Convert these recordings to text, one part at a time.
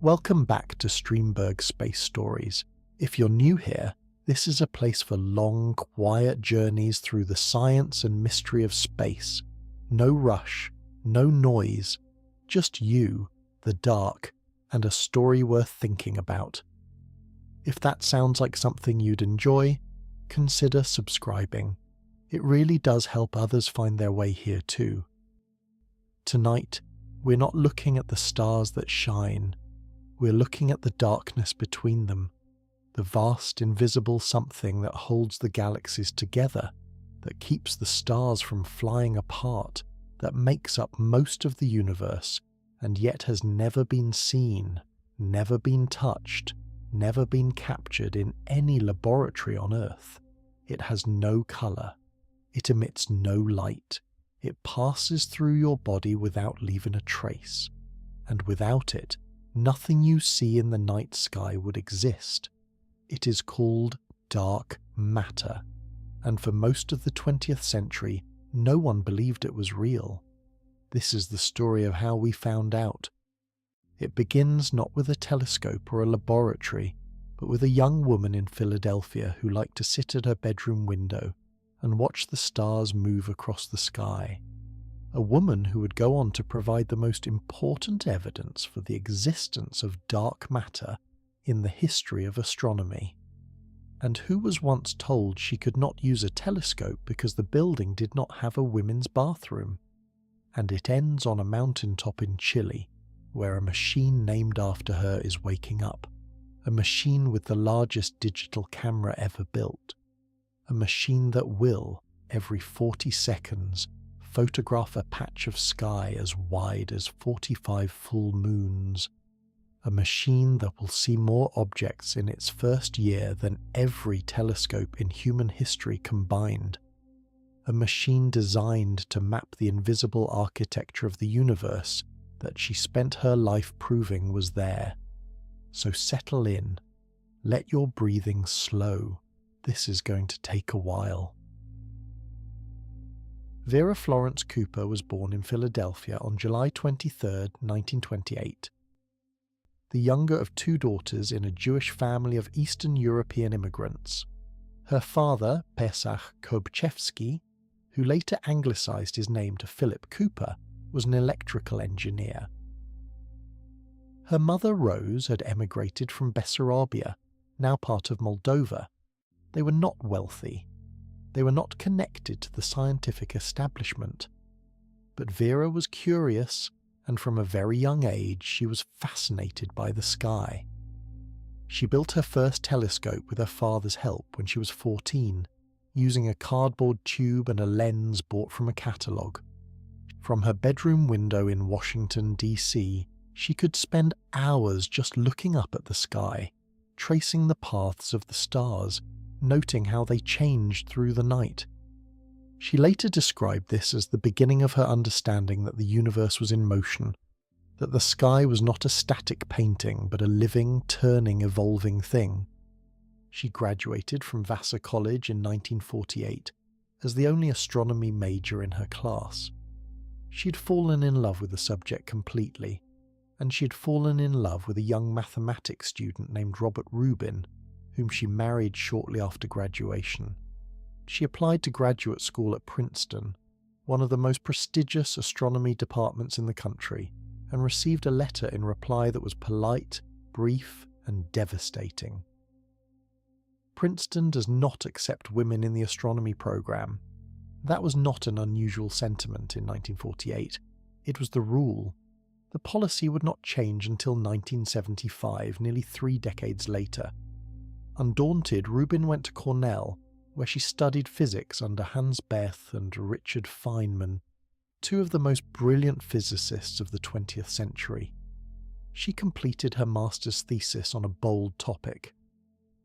Welcome back to Streamberg Space Stories. If you're new here, this is a place for long, quiet journeys through the science and mystery of space. No rush, no noise, just you, the dark, and a story worth thinking about. If that sounds like something you'd enjoy, consider subscribing. It really does help others find their way here too. Tonight, we're not looking at the stars that shine. We're looking at the darkness between them, the vast invisible something that holds the galaxies together, that keeps the stars from flying apart, that makes up most of the universe, and yet has never been seen, never been touched, never been captured in any laboratory on Earth. It has no colour. It emits no light. It passes through your body without leaving a trace. And without it, nothing you see in the night sky would exist. It is called dark matter. And for most of the 20th century, no one believed it was real. This is the story of how we found out. It begins not with a telescope or a laboratory, but with a young woman in Philadelphia who liked to sit at her bedroom window and watch the stars move across the sky. A woman who would go on to provide the most important evidence for the existence of dark matter in the history of astronomy, and who was once told she could not use a telescope because the building did not have a women's bathroom. And it ends on a mountaintop in Chile, where a machine named after her is waking up, a machine with the largest digital camera ever built. A machine that will, every 40 seconds, photograph a patch of sky as wide as 45 full moons. A machine that will see more objects in its first year than every telescope in human history combined. A machine designed to map the invisible architecture of the universe that she spent her life proving was there. So settle in. Let your breathing slow. This is going to take a while. Vera Florence Cooper was born in Philadelphia on July 23, 1928. The younger of two daughters in a Jewish family of Eastern European immigrants. Her father, Pesach Kobchevsky, who later anglicized his name to Philip Cooper, was an electrical engineer. Her mother, Rose, had emigrated from Bessarabia, now part of Moldova. They were not wealthy. They were not connected to the scientific establishment. But Vera was curious, and from a very young age she was fascinated by the sky. She built her first telescope with her father's help when she was 14, using a cardboard tube and a lens bought from a catalogue. From her bedroom window in Washington, D.C., she could spend hours just looking up at the sky, tracing the paths of the stars, noting how they changed through the night. She later described this as the beginning of her understanding that the universe was in motion, that the sky was not a static painting but a living, turning, evolving thing. She graduated from Vassar College in 1948 as the only astronomy major in her class. She had fallen in love with the subject completely, and she had fallen in love with a young mathematics student named Robert Rubin, whom she married shortly after graduation. She applied to graduate school at Princeton, one of the most prestigious astronomy departments in the country, and received a letter in reply that was polite, brief, and devastating. Princeton does not accept women in the astronomy program. That was not an unusual sentiment in 1948. It was the rule. The policy would not change until 1975, nearly 3 decades later. Undaunted, Rubin went to Cornell, where she studied physics under Hans Bethe and Richard Feynman, two of the most brilliant physicists of the 20th century. She completed her master's thesis on a bold topic: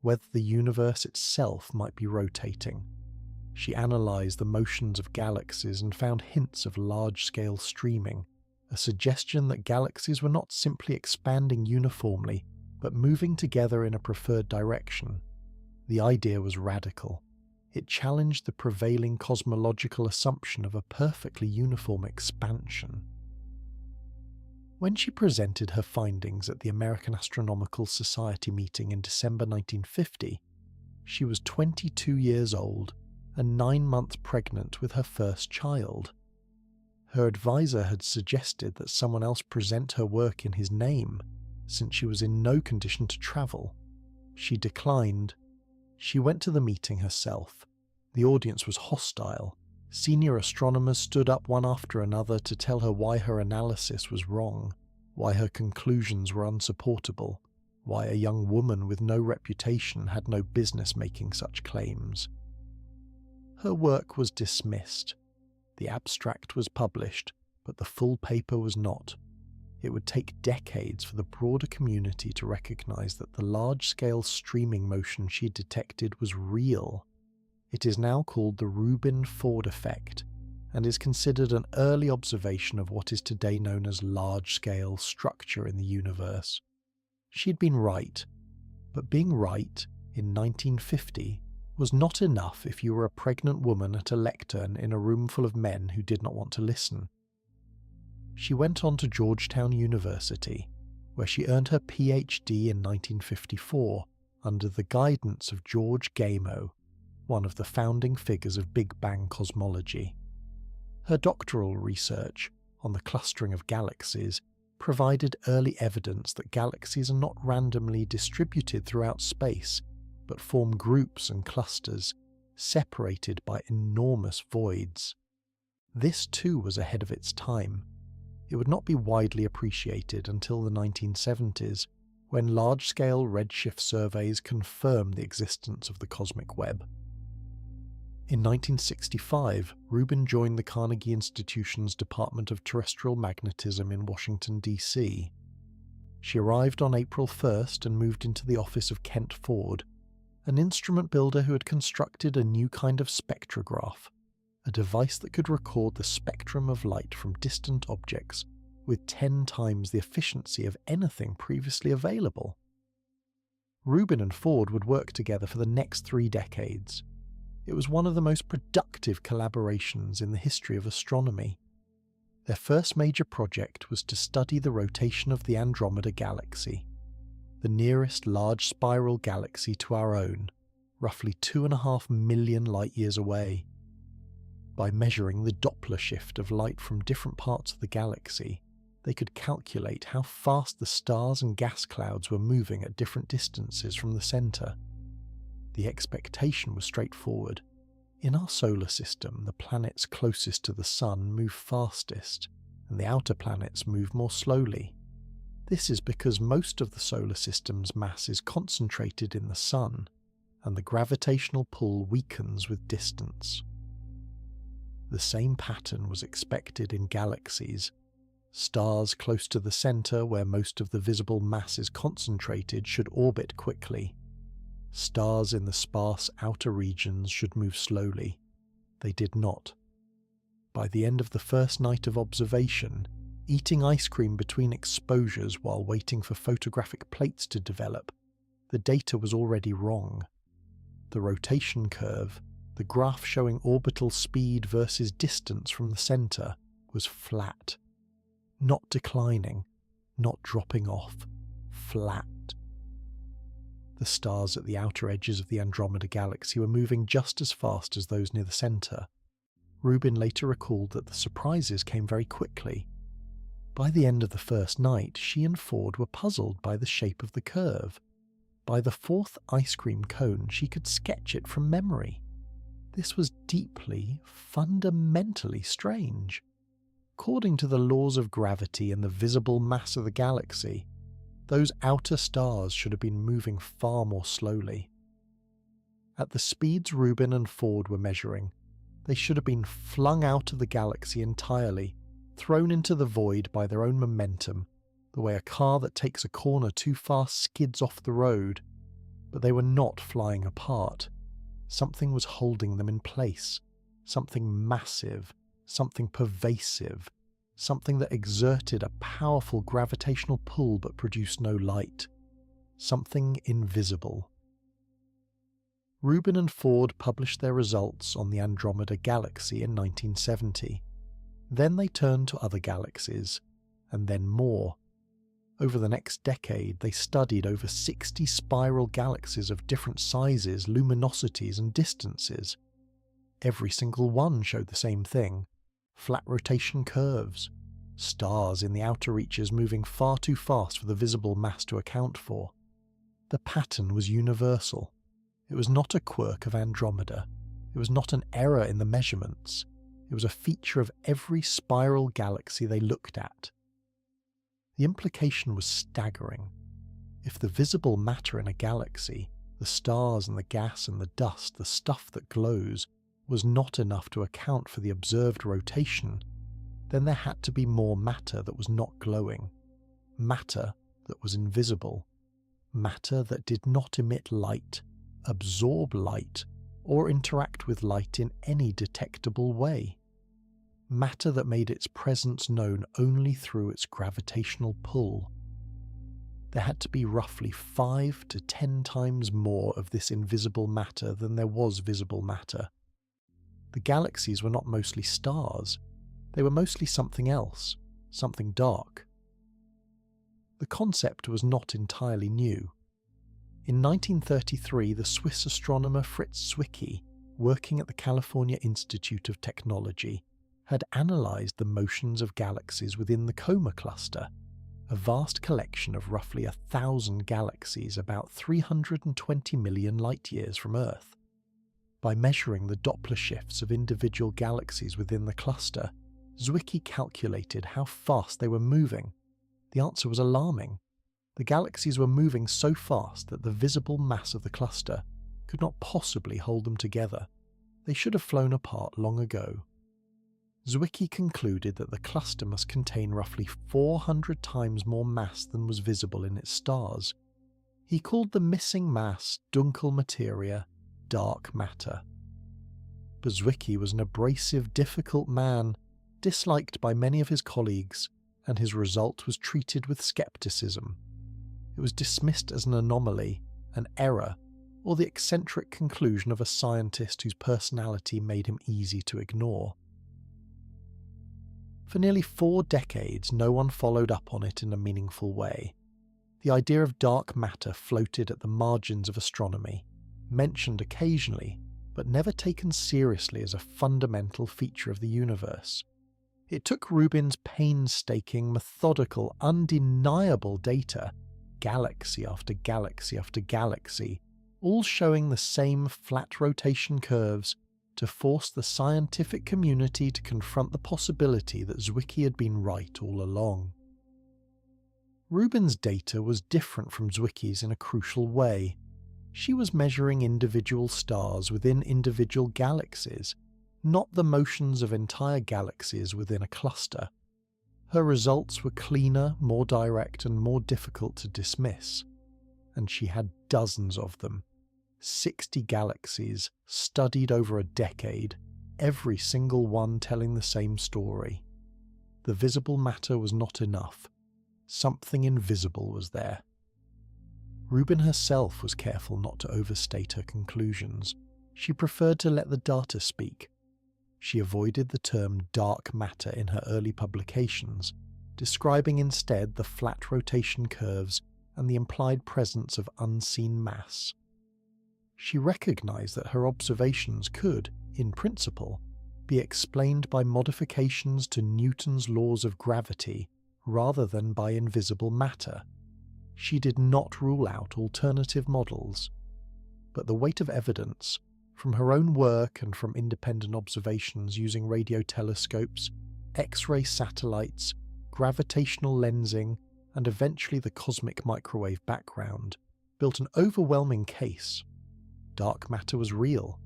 whether the universe itself might be rotating. She analysed the motions of galaxies and found hints of large-scale streaming, a suggestion that galaxies were not simply expanding uniformly, but moving together in a preferred direction. The idea was radical. It challenged the prevailing cosmological assumption of a perfectly uniform expansion. When she presented her findings at the American Astronomical Society meeting in December 1950, she was 22 years old and 9 months pregnant with her first child. Her advisor had suggested that someone else present her work in his name, since she was in no condition to travel. She declined. She went to the meeting herself. The audience was hostile. Senior astronomers stood up one after another to tell her why her analysis was wrong, why her conclusions were unsupportable, why a young woman with no reputation had no business making such claims. Her work was dismissed. The abstract was published, but the full paper was not. It would take decades for the broader community to recognize that the large-scale streaming motion she detected was real. It is now called the Rubin-Ford effect, and is considered an early observation of what is today known as large-scale structure in the universe. She'd been right, but being right in 1950 was not enough if you were a pregnant woman at a lectern in a room full of men who did not want to listen. She went on to Georgetown University, where she earned her PhD in 1954 under the guidance of George Gamow, one of the founding figures of Big Bang cosmology. Her doctoral research on the clustering of galaxies provided early evidence that galaxies are not randomly distributed throughout space, but form groups and clusters, separated by enormous voids. This too was ahead of its time. It would not be widely appreciated until the 1970s, when large-scale redshift surveys confirmed the existence of the cosmic web. In 1965, Rubin joined the Carnegie Institution's Department of Terrestrial Magnetism in Washington, D.C. She arrived on April 1st and moved into the office of Kent Ford, an instrument builder who had constructed a new kind of spectrograph, a device that could record the spectrum of light from distant objects with 10 times the efficiency of anything previously available. Rubin and Ford would work together for the next 3 decades. It was one of the most productive collaborations in the history of astronomy. Their first major project was to study the rotation of the Andromeda Galaxy, the nearest large spiral galaxy to our own, roughly 2.5 million light-years away. By measuring the Doppler shift of light from different parts of the galaxy, they could calculate how fast the stars and gas clouds were moving at different distances from the centre. The expectation was straightforward. In our solar system, the planets closest to the Sun move fastest, and the outer planets move more slowly. This is because most of the solar system's mass is concentrated in the Sun, and the gravitational pull weakens with distance. The same pattern was expected in galaxies. Stars close to the centre, where most of the visible mass is concentrated, should orbit quickly. Stars in the sparse outer regions should move slowly. They did not. By the end of the first night of observation, eating ice cream between exposures while waiting for photographic plates to develop, the data was already wrong. The rotation curve, the graph showing orbital speed versus distance from the centre, was flat. Not declining, not dropping off, flat. The stars at the outer edges of the Andromeda Galaxy were moving just as fast as those near the centre. Rubin later recalled that the surprises came very quickly. By the end of the first night, she and Ford were puzzled by the shape of the curve. By the 4th ice cream cone, she could sketch it from memory. This was deeply, fundamentally strange. According to the laws of gravity and the visible mass of the galaxy, those outer stars should have been moving far more slowly. At the speeds Rubin and Ford were measuring, they should have been flung out of the galaxy entirely, thrown into the void by their own momentum, the way a car that takes a corner too fast skids off the road. But they were not flying apart. Something was holding them in place. Something massive, something pervasive, something that exerted a powerful gravitational pull but produced no light. Something invisible. Rubin and Ford published their results on the Andromeda Galaxy in 1970. Then they turned to other galaxies, and then more. Over the next decade, they studied over 60 spiral galaxies of different sizes, luminosities, and distances. Every single one showed the same thing: flat rotation curves, stars in the outer reaches moving far too fast for the visible mass to account for. The pattern was universal. It was not a quirk of Andromeda. It was not an error in the measurements. It was a feature of every spiral galaxy they looked at. The implication was staggering. If the visible matter in a galaxy, the stars and the gas and the dust, the stuff that glows, was not enough to account for the observed rotation, then there had to be more matter that was not glowing, matter that was invisible, matter that did not emit light, absorb light, or interact with light in any detectable way. Matter that made its presence known only through its gravitational pull. There had to be roughly 5 to 10 times more of this invisible matter than there was visible matter. The galaxies were not mostly stars. They were mostly something else, something dark. The concept was not entirely new. In 1933, the Swiss astronomer Fritz Zwicky, working at the California Institute of Technology, had analysed the motions of galaxies within the Coma cluster, a vast collection of roughly 1,000 galaxies about 320 million light-years from Earth. By measuring the Doppler shifts of individual galaxies within the cluster, Zwicky calculated how fast they were moving. The answer was alarming. The galaxies were moving so fast that the visible mass of the cluster could not possibly hold them together. They should have flown apart long ago. Zwicky concluded that the cluster must contain roughly 400 times more mass than was visible in its stars. He called the missing mass Dunkel Materia, dark matter. But Zwicky was an abrasive, difficult man, disliked by many of his colleagues, and his result was treated with skepticism. It was dismissed as an anomaly, an error, or the eccentric conclusion of a scientist whose personality made him easy to ignore. For nearly 4 decades, no one followed up on it in a meaningful way. The idea of dark matter floated at the margins of astronomy, mentioned occasionally, but never taken seriously as a fundamental feature of the universe. It took Rubin's painstaking, methodical, undeniable data, galaxy after galaxy after galaxy, all showing the same flat rotation curves, to force the scientific community to confront the possibility that Zwicky had been right all along. Rubin's data was different from Zwicky's in a crucial way. She was measuring individual stars within individual galaxies, not the motions of entire galaxies within a cluster. Her results were cleaner, more direct, and more difficult to dismiss. And she had dozens of them. 60 galaxies, studied over a decade, every single one telling the same story. The visible matter was not enough. Something invisible was there. Rubin herself was careful not to overstate her conclusions. She preferred to let the data speak. She avoided the term dark matter in her early publications, describing instead the flat rotation curves and the implied presence of unseen mass. She recognized that her observations could, in principle, be explained by modifications to Newton's laws of gravity rather than by invisible matter. She did not rule out alternative models, but the weight of evidence, from her own work and from independent observations using radio telescopes, X-ray satellites, gravitational lensing, and eventually the cosmic microwave background, built an overwhelming case. Dark matter was real.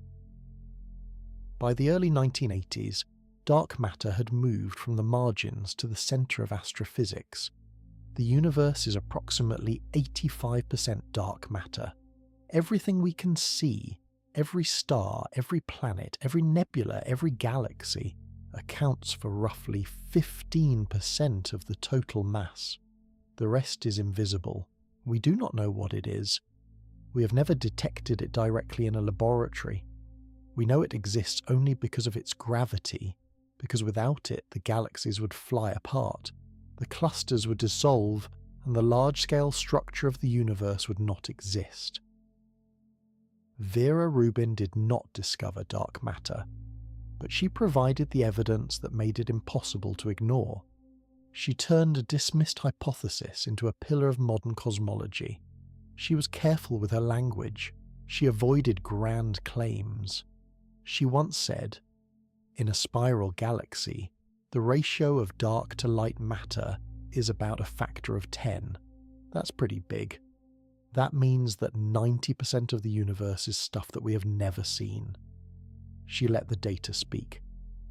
By the early 1980s, dark matter had moved from the margins to the centre of astrophysics. The universe is approximately 85% dark matter. Everything we can see, every star, every planet, every nebula, every galaxy, accounts for roughly 15% of the total mass. The rest is invisible. We do not know what it is. We have never detected it directly in a laboratory. We know it exists only because of its gravity, because without it the galaxies would fly apart. The clusters would dissolve and the large-scale structure of the universe would not exist. Vera Rubin did not discover dark matter, but she provided the evidence that made it impossible to ignore. She turned a dismissed hypothesis into a pillar of modern cosmology. She was careful with her language. She avoided grand claims. She once said, "In a spiral galaxy, the ratio of dark to light matter is about a factor of 10. That's pretty big. That means that 90% of the universe is stuff that we have never seen." She let the data speak.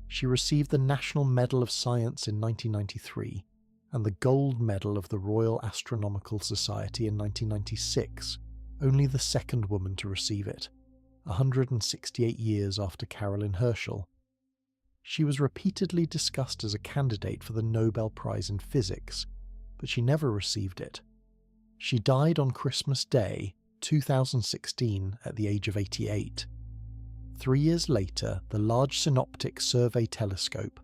She received the National Medal of Science in 1993 and the Gold Medal of the Royal Astronomical Society in 1996, only the second woman to receive it, 168 years after Caroline Herschel. She was repeatedly discussed as a candidate for the Nobel Prize in Physics, but she never received it. She died on Christmas Day, 2016, at the age of 88. 3 years later, the Large Synoptic Survey Telescope,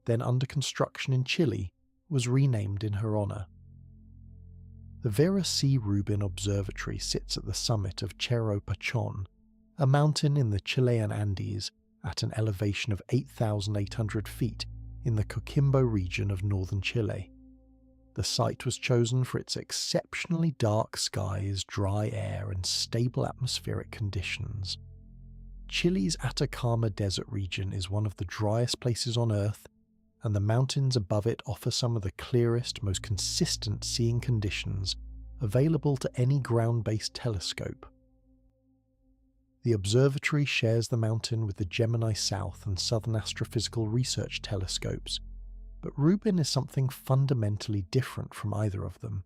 then under construction in Chile, was renamed in her honour. The Vera C. Rubin Observatory sits at the summit of Cerro Pachón, a mountain in the Chilean Andes at an elevation of 8,800 feet in the Coquimbo region of northern Chile. The site was chosen for its exceptionally dark skies, dry air, and stable atmospheric conditions. Chile's Atacama Desert region is one of the driest places on Earth, and the mountains above it offer some of the clearest, most consistent seeing conditions available to any ground-based telescope. The observatory shares the mountain with the Gemini South and Southern Astrophysical Research telescopes, but Rubin is something fundamentally different from either of them.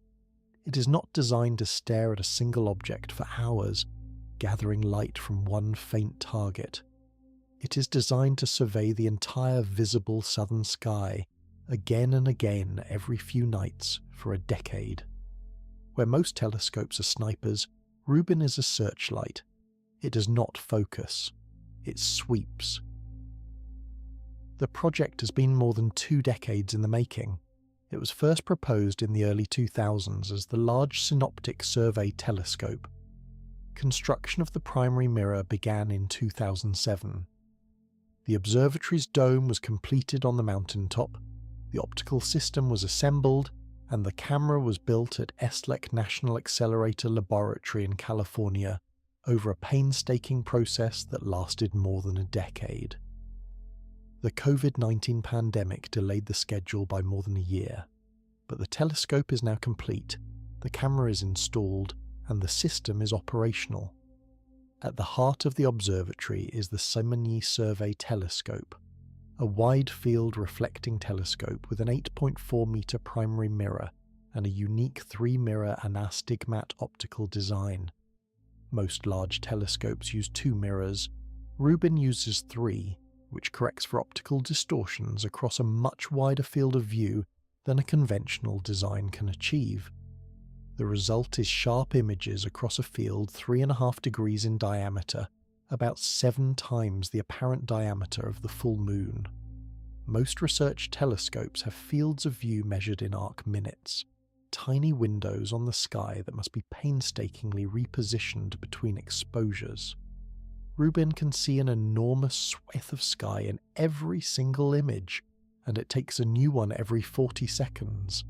It is not designed to stare at a single object for hours, gathering light from one faint target. It is designed to survey the entire visible southern sky, again and again every few nights for a decade. Where most telescopes are snipers, Rubin is a searchlight. It does not focus. It sweeps. The project has been more than 2 decades in the making. It was first proposed in the early 2000s as the Large Synoptic Survey Telescope. Construction of the primary mirror began in 2007. The observatory's dome was completed on the mountaintop, the optical system was assembled, and the camera was built at ESTLEC National Accelerator Laboratory in California over a painstaking process that lasted more than a decade. The COVID-19 pandemic delayed the schedule by more than a year, but the telescope is now complete, the camera is installed, and the system is operational. At the heart of the observatory is the Simony Survey Telescope, a wide-field reflecting telescope with an 8.4-metre primary mirror and a unique 3-mirror anastigmat optical design. Most large telescopes use 2 mirrors. Rubin uses 3, which corrects for optical distortions across a much wider field of view than a conventional design can achieve. The result is sharp images across a field 3.5 degrees in diameter, about 7 times the apparent diameter of the full moon. Most research telescopes have fields of view measured in arc minutes, tiny windows on the sky that must be painstakingly repositioned between exposures. Rubin can see an enormous swath of sky in every single image, and it takes a new one every 40 seconds.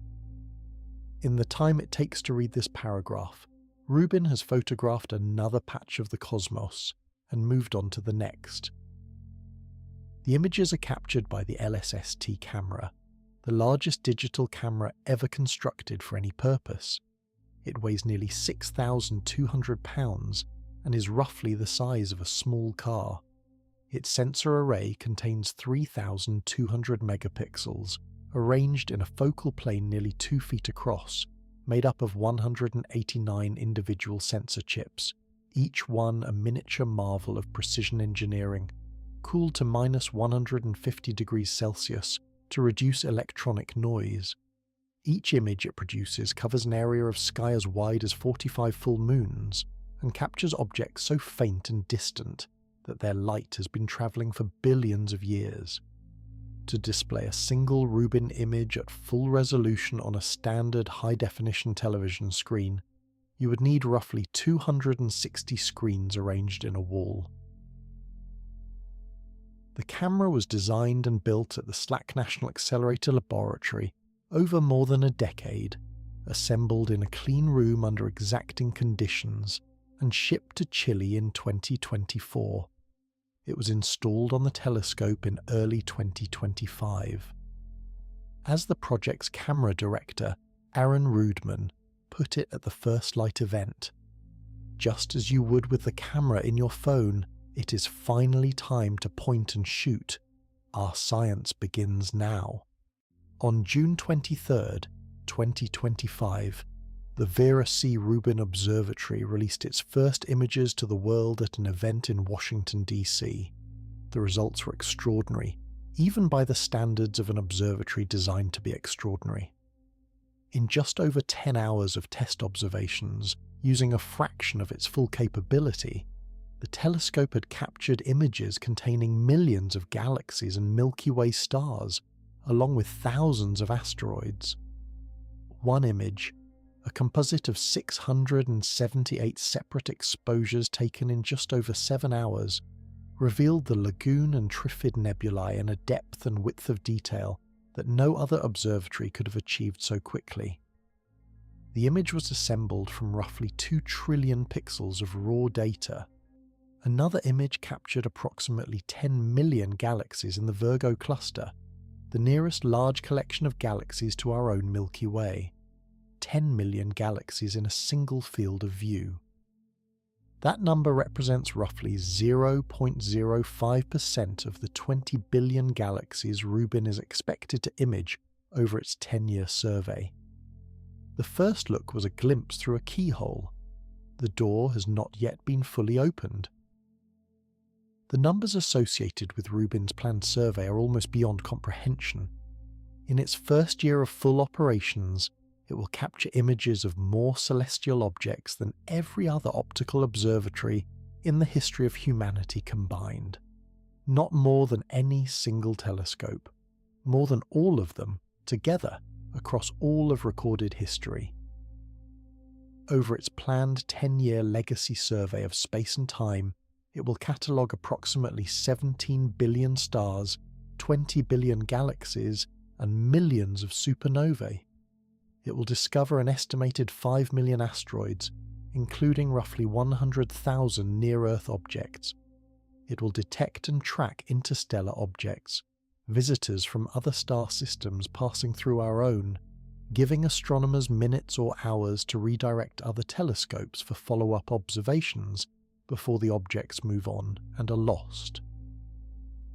In the time it takes to read this paragraph, Rubin has photographed another patch of the cosmos and moved on to the next. The images are captured by the LSST camera, the largest digital camera ever constructed for any purpose. It weighs nearly 6,200 pounds and is roughly the size of a small car. Its sensor array contains 3,200 megapixels, arranged in a focal plane nearly 2 feet across, made up of 189 individual sensor chips, each one a miniature marvel of precision engineering, cooled to minus 150 degrees Celsius to reduce electronic noise. Each image it produces covers an area of sky as wide as 45 full moons, and captures objects so faint and distant that their light has been travelling for billions of years. To display a single Rubin image at full resolution on a standard high-definition television screen, you would need roughly 260 screens arranged in a wall. The camera was designed and built at the SLAC National Accelerator Laboratory over more than a decade, assembled in a clean room under exacting conditions, and shipped to Chile in 2024. It was installed on the telescope in early 2025. As the project's camera director, Vera Rubin, put it at the First Light event, "Just as you would with the camera in your phone, it is finally time to point and shoot. Our science begins now." On June 23, 2025, the Vera C Rubin Observatory released its first images to the world at an event in Washington, D.C. The results were extraordinary, even by the standards of an observatory designed to be extraordinary. In just over 10 hours of test observations, using a fraction of its full capability, the telescope had captured images containing millions of galaxies and Milky Way stars, along with thousands of asteroids. One image, a composite of 678 separate exposures taken in just over 7 hours, revealed the Lagoon and Trifid nebulae in a depth and width of detail that no other observatory could have achieved so quickly. The image was assembled from roughly 2 trillion pixels of raw data. Another image captured approximately 10 million galaxies in the Virgo cluster, the nearest large collection of galaxies to our own Milky Way. 10 million galaxies in a single field of view. That number represents roughly 0.05% of the 20 billion galaxies Rubin is expected to image over its 10-year survey. The first look was a glimpse through a keyhole. The door has not yet been fully opened. The numbers associated with Rubin's planned survey are almost beyond comprehension. In its first year of full operations, it will capture images of more celestial objects than every other optical observatory in the history of humanity combined. Not more than any single telescope, more than all of them together across all of recorded history. Over its planned 10-year legacy survey of space and time, it will catalogue approximately 17 billion stars, 20 billion galaxies, and millions of supernovae. It will discover an estimated 5 million asteroids, including roughly 100,000 near-Earth objects. It will detect and track interstellar objects, visitors from other star systems passing through our own, giving astronomers minutes or hours to redirect other telescopes for follow-up observations before the objects move on and are lost.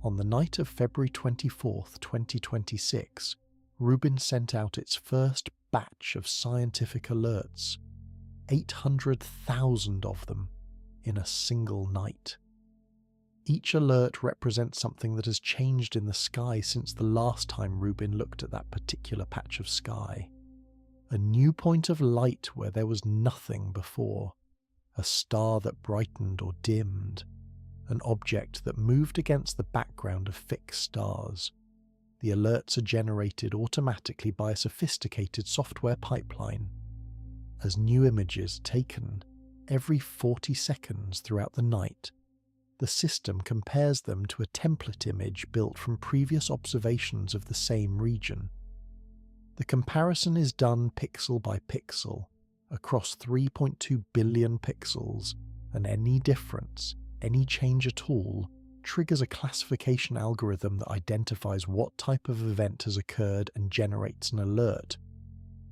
On the night of February 24, 2026, Rubin sent out its first batch of scientific alerts, 800,000 of them in a single night. Each alert represents something that has changed in the sky since the last time Rubin looked at that particular patch of sky. A new point of light where there was nothing before, a star that brightened or dimmed, an object that moved against the background of fixed stars. The alerts are generated automatically by a sophisticated software pipeline. As new images taken every 40 seconds throughout the night, the system compares them to a template image built from previous observations of the same region. The comparison is done pixel by pixel, across 3.2 billion pixels, and any difference, any change at all, triggers a classification algorithm that identifies what type of event has occurred and generates an alert.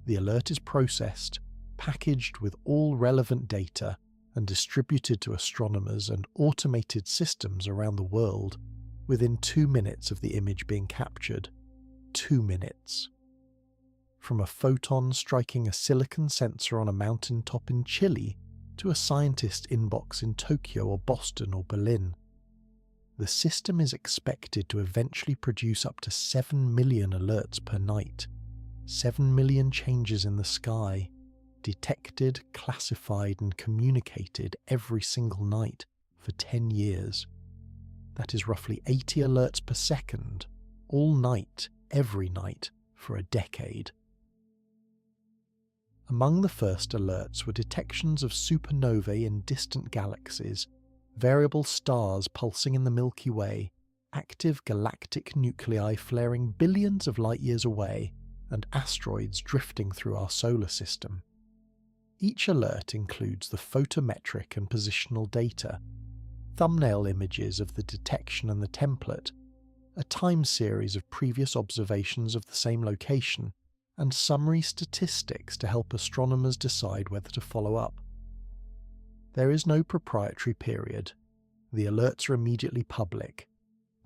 The alert is processed, packaged with all relevant data, and distributed to astronomers and automated systems around the world within 2 minutes of the image being captured. 2 minutes. From a photon striking a silicon sensor on a mountaintop in Chile to a scientist inbox in Tokyo or Boston or Berlin, the system is expected to eventually produce up to 7 million alerts per night, 7 million changes in the sky, detected, classified and communicated every single night for 10 years. That is roughly 80 alerts per second, all night, every night, for a decade. Among the first alerts were detections of supernovae in distant galaxies, variable stars pulsing in the Milky Way, active galactic nuclei flaring billions of light-years away, and asteroids drifting through our solar system. Each alert includes the photometric and positional data, thumbnail images of the detection and the template, a time series of previous observations of the same location, and summary statistics to help astronomers decide whether to follow up. There is no proprietary period. The alerts are immediately public.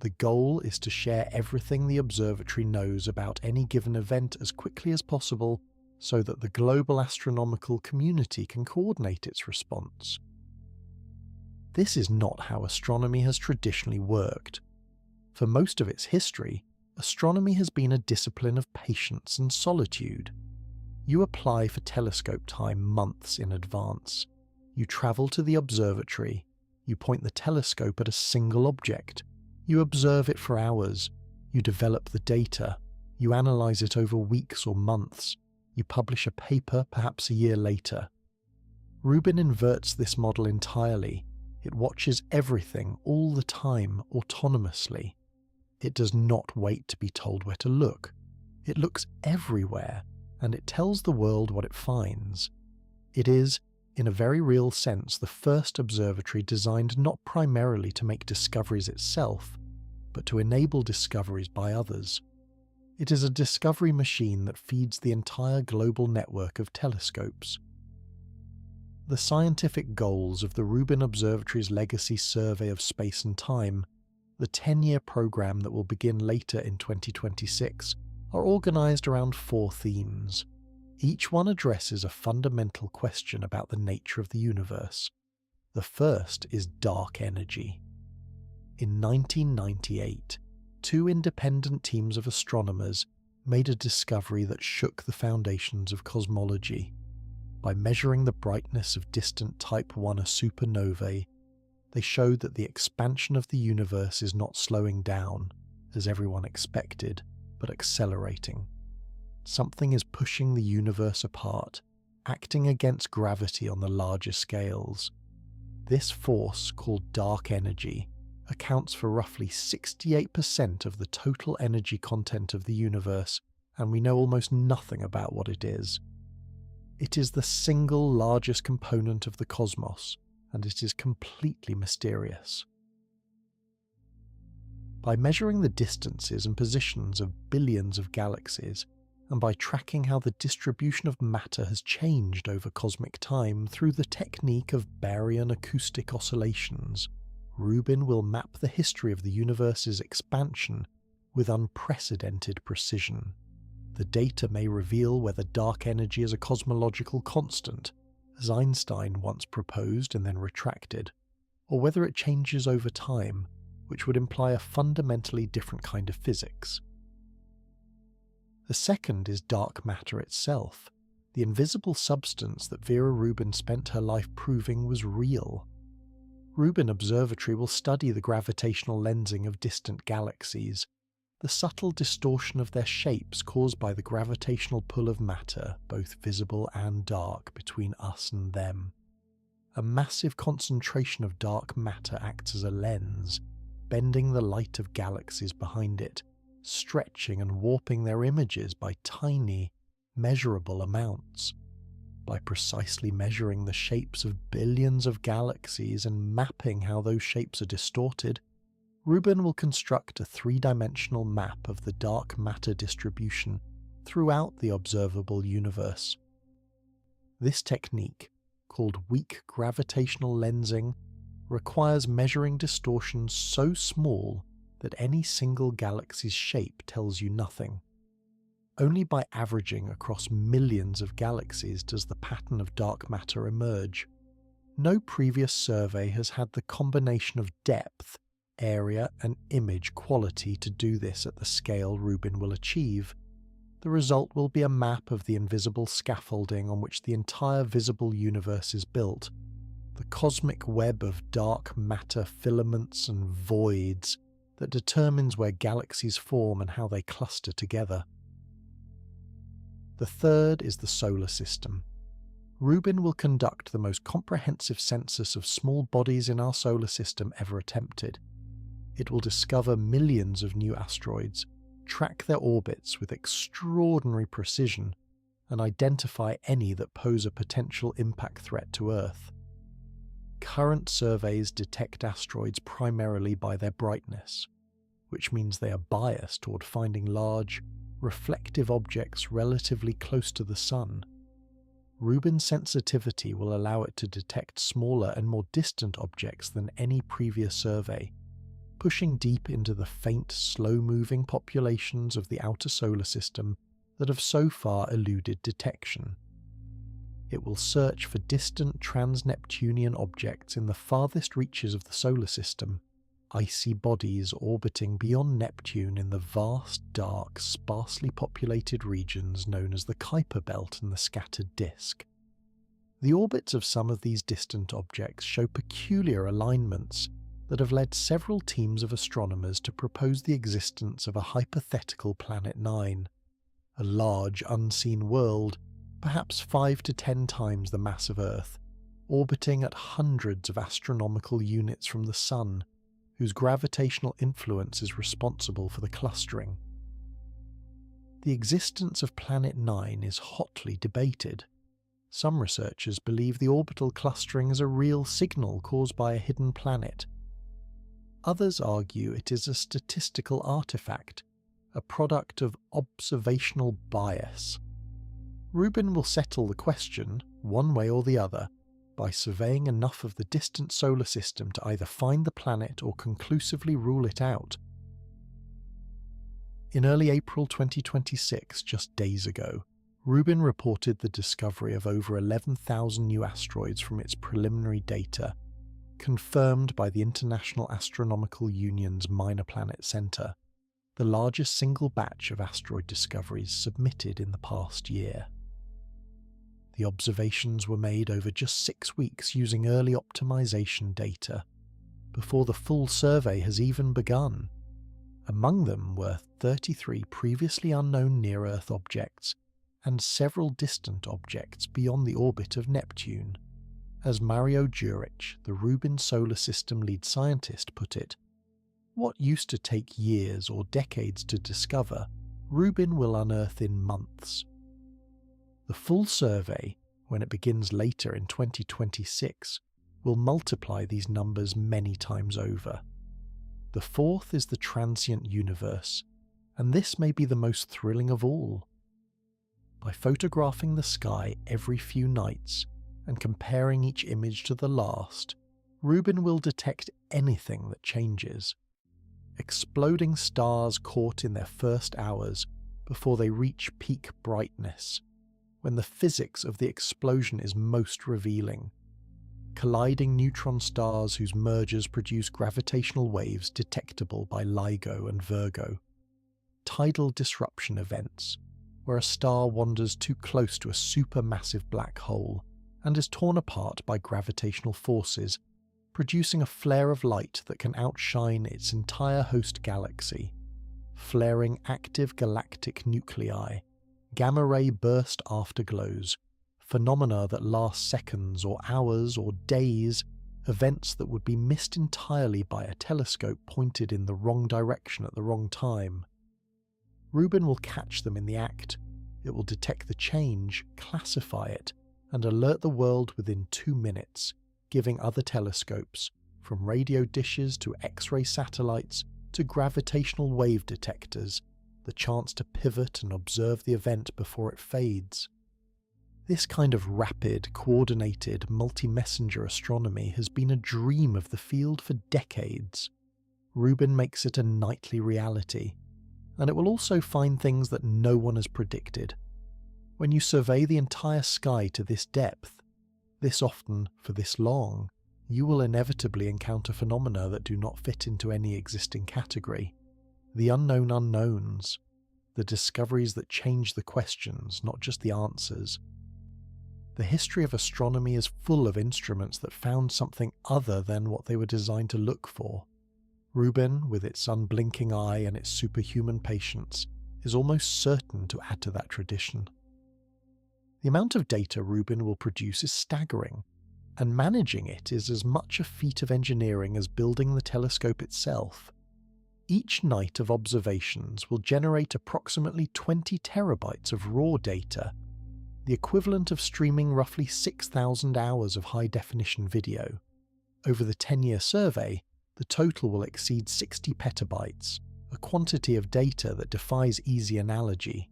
The goal is to share everything the observatory knows about any given event as quickly as possible so that the global astronomical community can coordinate its response. This is not how astronomy has traditionally worked. For most of its history, astronomy has been a discipline of patience and solitude. You apply for telescope time months in advance. You travel to the observatory. You point the telescope at a single object. You observe it for hours. You develop the data. You analyze it over weeks or months. You publish a paper perhaps a year later. Rubin inverts this model entirely. It watches everything all the time autonomously. It does not wait to be told where to look. It looks everywhere, and it tells the world what it finds. It is, in a very real sense, the first observatory designed not primarily to make discoveries itself, but to enable discoveries by others. It is a discovery machine that feeds the entire global network of telescopes. The scientific goals of the Rubin Observatory's legacy survey of space and time, the 10-year program that will begin later in 2026, are organized around 4 themes. Each one addresses a fundamental question about the nature of the universe. The first is dark energy. In 1998, 2 independent teams of astronomers made a discovery that shook the foundations of cosmology. By measuring the brightness of distant Type 1 supernovae, they showed that the expansion of the universe is not slowing down, as everyone expected, but accelerating. Something is pushing the universe apart, acting against gravity on the larger scales. This force, called dark energy, accounts for roughly 68% of the total energy content of the universe, and we know almost nothing about what it is. It is the single largest component of the cosmos, and it is completely mysterious. By measuring the distances and positions of billions of galaxies, and by tracking how the distribution of matter has changed over cosmic time through the technique of baryon acoustic oscillations, Rubin will map the history of the universe's expansion with unprecedented precision. The data may reveal whether dark energy is a cosmological constant, as Einstein once proposed and then retracted, or whether it changes over time, which would imply a fundamentally different kind of physics. The second is dark matter itself, the invisible substance that Vera Rubin spent her life proving was real. Rubin Observatory will study the gravitational lensing of distant galaxies, the subtle distortion of their shapes caused by the gravitational pull of matter, both visible and dark, between us and them. A massive concentration of dark matter acts as a lens, bending the light of galaxies behind it, stretching and warping their images by tiny, measurable amounts. By precisely measuring the shapes of billions of galaxies and mapping how those shapes are distorted, Rubin will construct a 3-dimensional map of the dark matter distribution throughout the observable universe. This technique, called weak gravitational lensing, requires measuring distortions so small that any single galaxy's shape tells you nothing. Only by averaging across millions of galaxies does the pattern of dark matter emerge. No previous survey has had the combination of depth, area, and image quality to do this at the scale Rubin will achieve. The result will be a map of the invisible scaffolding on which the entire visible universe is built, the cosmic web of dark matter filaments and voids that determines where galaxies form and how they cluster together. The third is the solar system. Rubin will conduct the most comprehensive census of small bodies in our solar system ever attempted. It will discover millions of new asteroids, track their orbits with extraordinary precision, and identify any that pose a potential impact threat to Earth. Current surveys detect asteroids primarily by their brightness, which means they are biased toward finding large, reflective objects relatively close to the Sun. Rubin's sensitivity will allow it to detect smaller and more distant objects than any previous survey, pushing deep into the faint, slow-moving populations of the outer solar system that have so far eluded detection. It will search for distant trans-Neptunian objects in the farthest reaches of the solar system, icy bodies orbiting beyond Neptune in the vast, dark, sparsely populated regions known as the Kuiper Belt and the Scattered Disk. The orbits of some of these distant objects show peculiar alignments that have led several teams of astronomers to propose the existence of a hypothetical Planet 9, a large, unseen world, perhaps 5 to 10 times the mass of Earth, orbiting at hundreds of astronomical units from the Sun, whose gravitational influence is responsible for the clustering. The existence of Planet 9 is hotly debated. Some researchers believe the orbital clustering is a real signal caused by a hidden planet. Others argue it is a statistical artifact, a product of observational bias. Rubin will settle the question, one way or the other, by surveying enough of the distant solar system to either find the planet or conclusively rule it out. In early April 2026, just days ago, Rubin reported the discovery of over 11,000 new asteroids from its preliminary data, confirmed by the International Astronomical Union's Minor Planet Center, the largest single batch of asteroid discoveries submitted in the past year. The observations were made over just 6 weeks using early optimization data, before the full survey has even begun. Among them were 33 previously unknown near-Earth objects and several distant objects beyond the orbit of Neptune. As Mario Juric, the Rubin Solar System lead scientist, put it, "What used to take years or decades to discover, Rubin will unearth in months." The full survey, when it begins later in 2026, will multiply these numbers many times over. The fourth is the transient universe, and this may be the most thrilling of all. By photographing the sky every few nights and comparing each image to the last, Rubin will detect anything that changes. Exploding stars caught in their first hours before they reach peak brightness, when the physics of the explosion is most revealing. Colliding neutron stars whose mergers produce gravitational waves detectable by LIGO and Virgo. Tidal disruption events, where a star wanders too close to a supermassive black hole and is torn apart by gravitational forces, producing a flare of light that can outshine its entire host galaxy. Flaring active galactic nuclei, gamma-ray burst afterglows, phenomena that last seconds or hours or days, events that would be missed entirely by a telescope pointed in the wrong direction at the wrong time. Rubin will catch them in the act. It will detect the change, classify it, and alert the world within 2 minutes, giving other telescopes, from radio dishes to X-ray satellites to gravitational wave detectors, the chance to pivot and observe the event before it fades. This kind of rapid, coordinated, multi-messenger astronomy has been a dream of the field for decades. Rubin makes it a nightly reality, and it will also find things that no one has predicted. When you survey the entire sky to this depth, this often for this long, you will inevitably encounter phenomena that do not fit into any existing category. The unknown unknowns, the discoveries that change the questions, not just the answers. The history of astronomy is full of instruments that found something other than what they were designed to look for. Rubin, with its unblinking eye and its superhuman patience, is almost certain to add to that tradition. The amount of data Rubin will produce is staggering, and managing it is as much a feat of engineering as building the telescope itself. Each night of observations will generate approximately 20 terabytes of raw data, the equivalent of streaming roughly 6,000 hours of high-definition video. Over the 10-year survey, the total will exceed 60 petabytes, a quantity of data that defies easy analogy.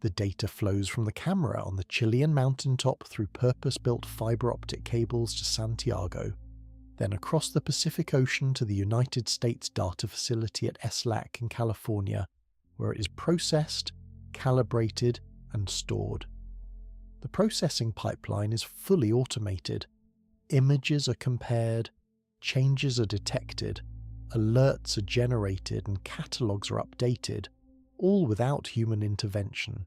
The data flows from the camera on the Chilean mountaintop through purpose-built fiber-optic cables to Santiago, then across the Pacific Ocean to the United States data facility at SLAC in California, where it is processed, calibrated, and stored. The processing pipeline is fully automated. Images are compared, changes are detected, alerts are generated, and catalogues are updated, all without human intervention.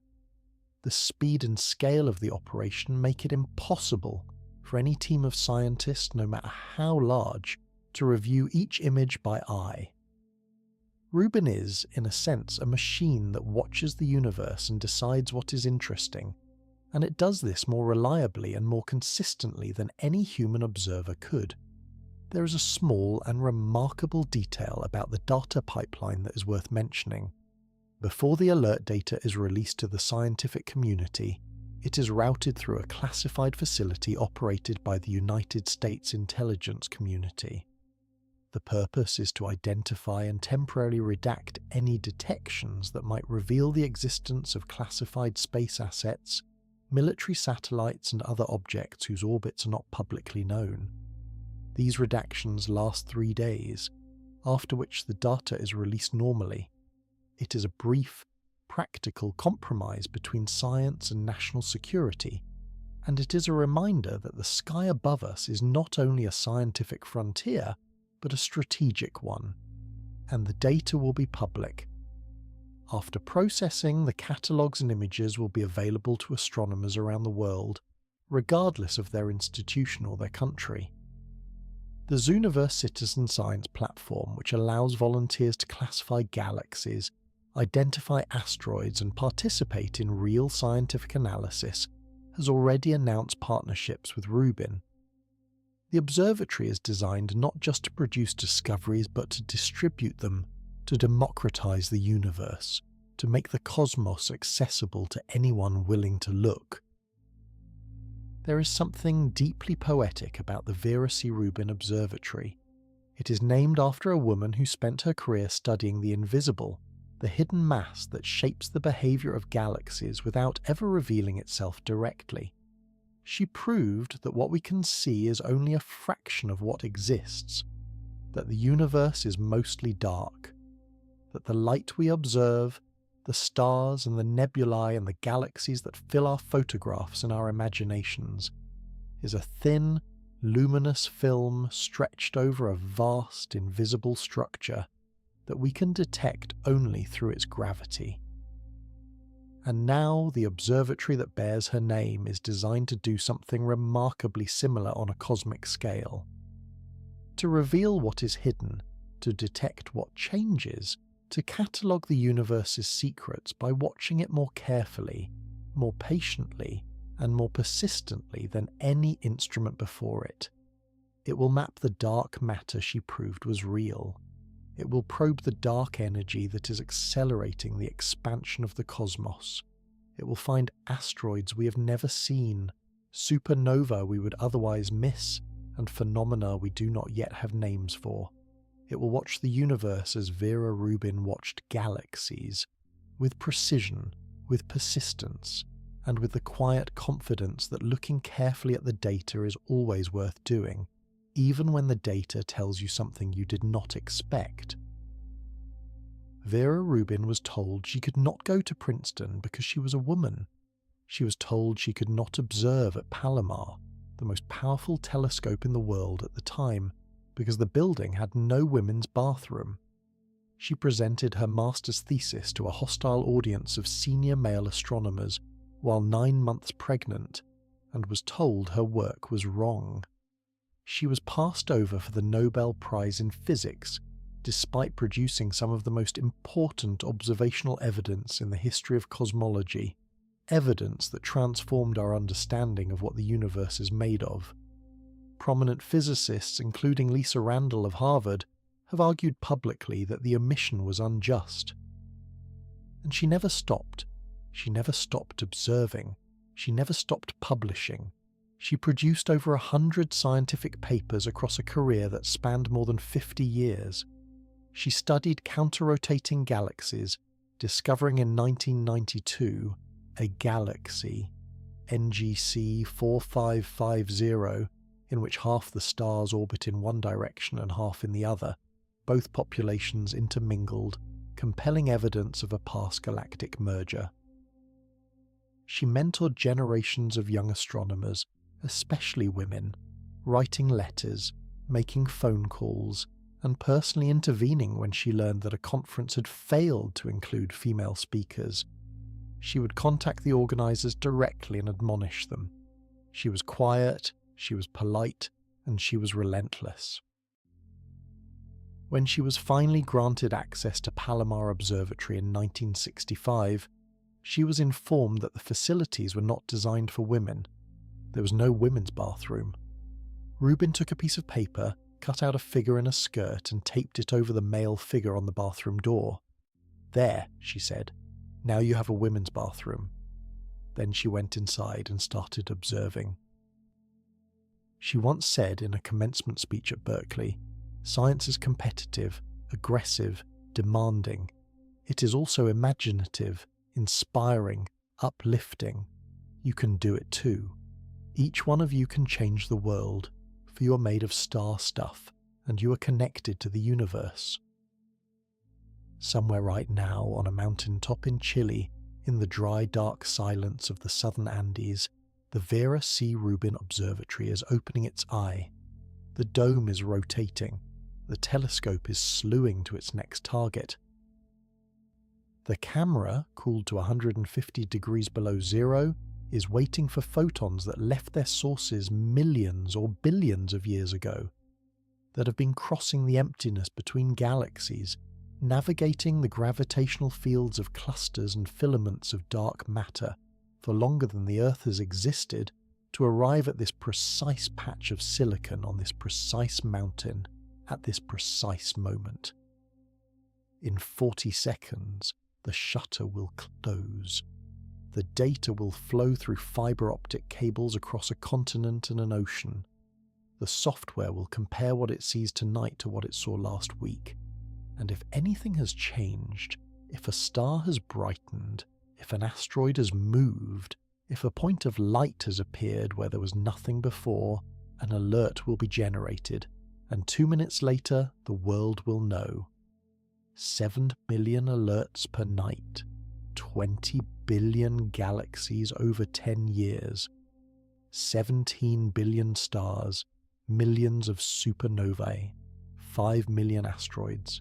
The speed and scale of the operation make it impossible for any team of scientists, no matter how large, to review each image by eye. Rubin is, in a sense, a machine that watches the universe and decides what is interesting, and it does this more reliably and more consistently than any human observer could. There is a small and remarkable detail about the data pipeline that is worth mentioning. Before the alert data is released to the scientific community, it is routed through a classified facility operated by the United States intelligence community. The purpose is to identify and temporarily redact any detections that might reveal the existence of classified space assets, military satellites, and other objects whose orbits are not publicly known. These redactions last 3 days, after which the data is released normally. It is a brief, practical compromise between science and national security, and it is a reminder that the sky above us is not only a scientific frontier, but a strategic one, and the data will be public. After processing, the catalogues and images will be available to astronomers around the world, regardless of their institution or their country. The Zooniverse citizen science platform, which allows volunteers to classify galaxies, identify asteroids, and participate in real scientific analysis, has already announced partnerships with Rubin. The observatory is designed not just to produce discoveries but to distribute them, to democratize the universe, to make the cosmos accessible to anyone willing to look. There is something deeply poetic about the Vera C. Rubin Observatory. It is named after a woman who spent her career studying the invisible, the hidden mass that shapes the behavior of galaxies without ever revealing itself directly. She proved that what we can see is only a fraction of what exists, that the universe is mostly dark, that the light we observe, the stars and the nebulae and the galaxies that fill our photographs and our imaginations, is a thin, luminous film stretched over a vast, invisible structure that we can detect only through its gravity. And now the observatory that bears her name is designed to do something remarkably similar on a cosmic scale. To reveal what is hidden, to detect what changes, to catalogue the universe's secrets by watching it more carefully, more patiently, and more persistently than any instrument before it. It will map the dark matter she proved was real. It will probe the dark energy that is accelerating the expansion of the cosmos. It will find asteroids we have never seen, supernova we would otherwise miss, and phenomena we do not yet have names for. It will watch the universe as Vera Rubin watched galaxies, with precision, with persistence, and with the quiet confidence that looking carefully at the data is always worth doing, even when the data tells you something you did not expect. Vera Rubin was told she could not go to Princeton because she was a woman. She was told she could not observe at Palomar, the most powerful telescope in the world at the time, because the building had no women's bathroom. She presented her master's thesis to a hostile audience of senior male astronomers while 9 months pregnant, and was told her work was wrong. She was passed over for the Nobel Prize in Physics despite producing some of the most important observational evidence in the history of cosmology, evidence that transformed our understanding of what the universe is made of. Prominent physicists, including Lisa Randall of Harvard, have argued publicly that the omission was unjust. And she never stopped. She never stopped observing. She never stopped publishing. She produced over 100 scientific papers across a career that spanned more than 50 years. She studied counter-rotating galaxies, discovering in 1992 a galaxy, NGC 4550, in which half the stars orbit in one direction and half in the other, both populations intermingled, compelling evidence of a past galactic merger. She mentored generations of young astronomers, especially women, writing letters, making phone calls, and personally intervening when she learned that a conference had failed to include female speakers. She would contact the organisers directly and admonish them. She was quiet, she was polite, and she was relentless. When she was finally granted access to Palomar Observatory in 1965, she was informed that the facilities were not designed for women. There was no women's bathroom. Rubin took a piece of paper, cut out a figure in a skirt and taped it over the male figure on the bathroom door. "There," she said, "now you have a women's bathroom." Then she went inside and started observing. She once said in a commencement speech at Berkeley, "Science is competitive, aggressive, demanding. It is also imaginative, inspiring, uplifting. You can do it too. Each one of you can change the world, for you are made of star stuff, and you are connected to the universe." Somewhere right now on a mountaintop in Chile, in the dry, dark silence of the southern Andes, the Vera C. Rubin Observatory is opening its eye. The dome is rotating. The telescope is slewing to its next target. The camera, cooled to 150 degrees below zero, is waiting for photons that left their sources millions or billions of years ago, that have been crossing the emptiness between galaxies, navigating the gravitational fields of clusters and filaments of dark matter for longer than the Earth has existed, to arrive at this precise patch of silicon on this precise mountain at this precise moment. In 40 seconds, the shutter will close. The data will flow through fiber optic cables across a continent and an ocean. The software will compare what it sees tonight to what it saw last week. And if anything has changed, if a star has brightened, if an asteroid has moved, if a point of light has appeared where there was nothing before, an alert will be generated, and 2 minutes later the world will know. 7 million alerts per night, 20 billion galaxies over 10 years, 17 billion stars, millions of supernovae, 5 million asteroids.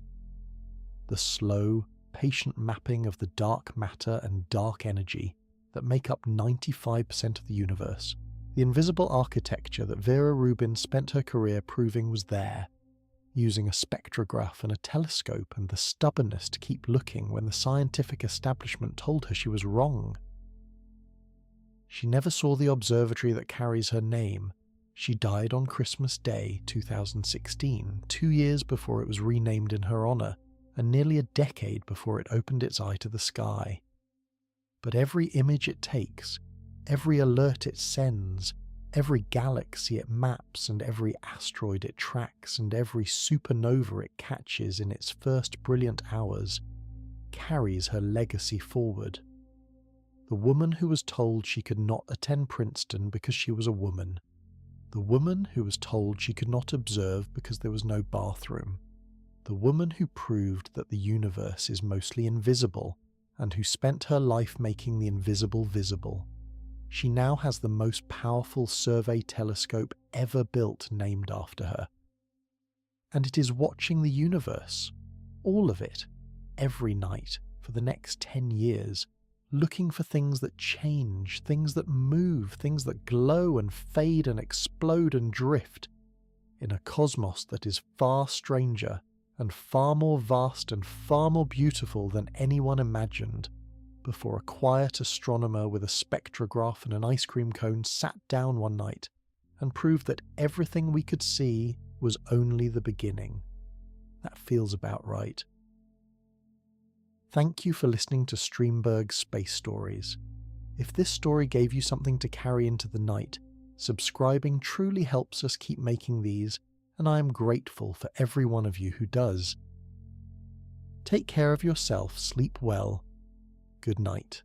The slow, patient mapping of the dark matter and dark energy that make up 95% of the universe, the invisible architecture that Vera Rubin spent her career proving was there, using a spectrograph and a telescope and the stubbornness to keep looking when the scientific establishment told her she was wrong. She never saw the observatory that carries her name. She died on Christmas Day 2016, 2 years before it was renamed in her honour, and nearly a decade before it opened its eye to the sky. But every image it takes, every alert it sends, every galaxy it maps and every asteroid it tracks and every supernova it catches in its first brilliant hours carries her legacy forward. The woman who was told she could not attend Princeton because she was a woman. The woman who was told she could not observe because there was no bathroom. The woman who proved that the universe is mostly invisible and who spent her life making the invisible visible. She now has the most powerful survey telescope ever built named after her. And it is watching the universe, all of it, every night for the next 10 years, looking for things that change, things that move, things that glow and fade and explode and drift, in a cosmos that is far stranger and far more vast and far more beautiful than anyone imagined, before a quiet astronomer with a spectrograph and an ice cream cone sat down one night and proved that everything we could see was only the beginning. That feels about right. Thank you for listening to Streamberg's Space Stories. If this story gave you something to carry into the night, subscribing truly helps us keep making these, and I am grateful for every one of you who does. Take care of yourself, sleep well. Good night.